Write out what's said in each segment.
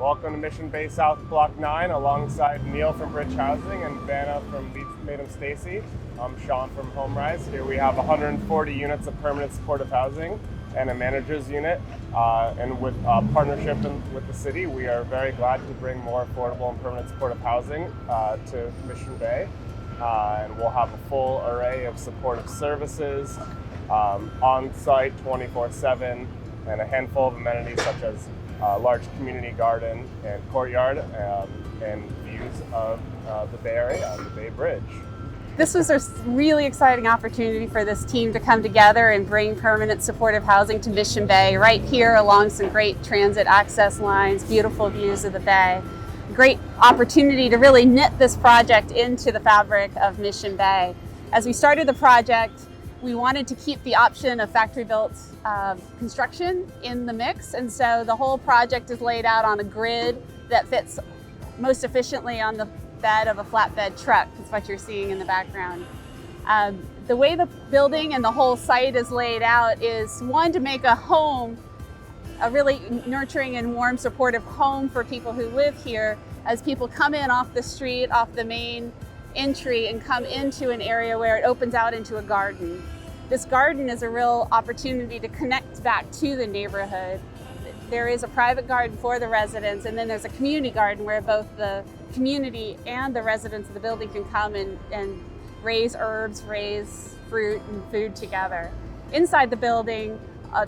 Welcome to Mission Bay South Block 9 alongside Neil from Bridge Housing and Vanna from Leeds Madam Stacy. I'm Sean from HomeRise. Here we have 140 units of permanent supportive housing and a manager's unit. And with partnership with the city, we are very glad to bring more affordable and permanent supportive housing to Mission Bay. And we'll have a full array of supportive services on-site 24/7 and a handful of amenities such as large community garden and courtyard and views of the Bay Area and the Bay Bridge. This was a really exciting opportunity for this team to come together and bring permanent supportive housing to Mission Bay, right here along some great transit access lines, beautiful views of the bay. Great opportunity to really knit this project into the fabric of Mission Bay. As we started the project, we wanted to keep the option of factory-built construction in the mix, and so the whole project is laid out on a grid that fits most efficiently on the bed of a flatbed truck. That's what you're seeing in the background. The way the building and the whole site is laid out is, one, to make a home, a really nurturing and warm, supportive home for people who live here as people come in off the street, off the main entry, and come into an area where it opens out into a garden. This garden is a real opportunity to connect back to the neighborhood. There is a private garden for the residents, and then there's a community garden where both the community and the residents of the building can come and raise herbs, raise fruit and food together. Inside the building,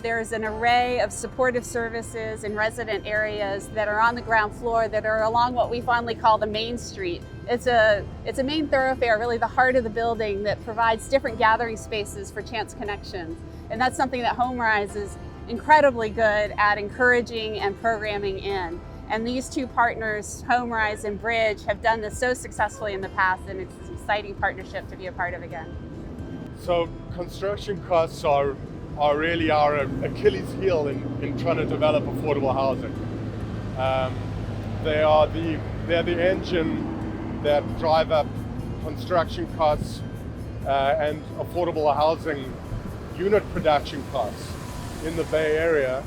there is an array of supportive services and resident areas that are on the ground floor that are along what we fondly call the main street. It's a main thoroughfare, really the heart of the building, that provides different gathering spaces for chance connections. And that's something that HomeRise is incredibly good at encouraging and programming in. And these two partners, HomeRise and Bridge, have done this so successfully in the past, and it's an exciting partnership to be a part of again. So construction costs are really our Achilles heel in trying to develop affordable housing. They're the engine that drive up construction costs and affordable housing unit production costs in the Bay Area.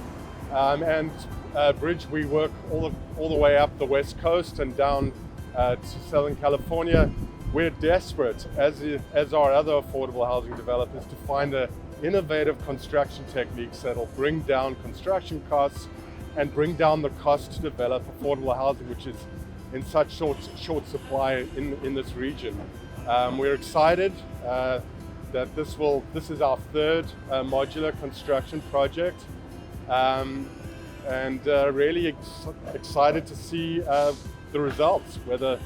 Bridge, we work all the way up the West Coast and down to Southern California. We're desperate, as are other affordable housing developers, to find innovative construction techniques that'll bring down construction costs and bring down the cost to develop affordable housing, which is in such short supply in this region. We're excited that this is our third modular construction project, and really excited to see the results, whether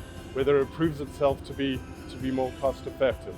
it proves itself to be more cost effective.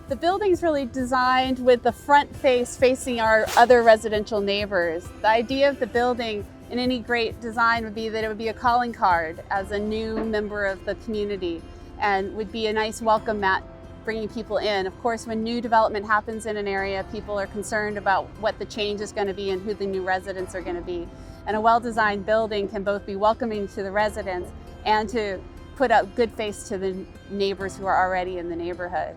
The building's really designed with the front face facing our other residential neighbors. The idea of the building in any great design would be that it would be a calling card as a new member of the community and would be a nice welcome mat bringing people in. Of course, when new development happens in an area, people are concerned about what the change is going to be and who the new residents are going to be. And a well-designed building can both be welcoming to the residents and to put a good face to the neighbors who are already in the neighborhood.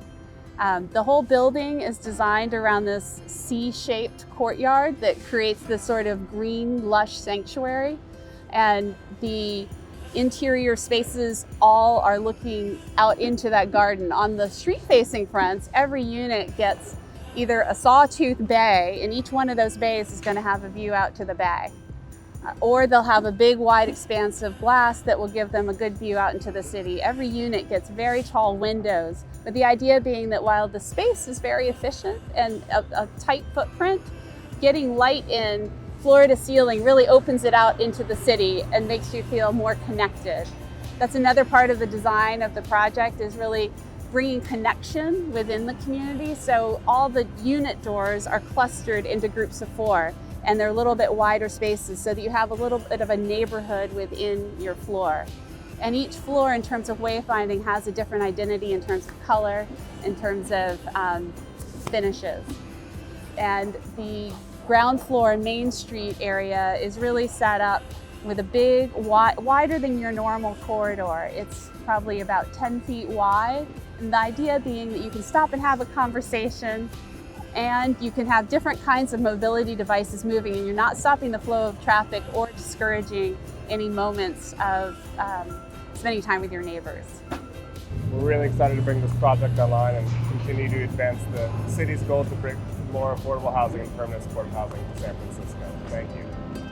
The whole building is designed around this C-shaped courtyard that creates this sort of green, lush sanctuary. And the interior spaces all are looking out into that garden. On the street-facing fronts, every unit gets either a sawtooth bay, and each one of those bays is going to have a view out to the bay. Or they'll have a big, wide expanse of glass that will give them a good view out into the city. Every unit gets very tall windows, but the idea being that while the space is very efficient and a tight footprint, getting light in floor to ceiling really opens it out into the city and makes you feel more connected. That's another part of the design of the project, is really bringing connection within the community. So all the unit doors are clustered into groups of 4. And they're a little bit wider spaces so that you have a little bit of a neighborhood within your floor. And each floor, in terms of wayfinding, has a different identity in terms of color, in terms of finishes. And the ground floor Main Street area is really set up with a big, wider than your normal corridor. It's probably about 10 feet wide. And the idea being that you can stop and have a conversation, and you can have different kinds of mobility devices moving, and you're not stopping the flow of traffic or discouraging any moments of spending time with your neighbors. We're really excited to bring this project online and continue to advance the city's goal to bring more affordable housing and permanent supportive housing to San Francisco. Thank you.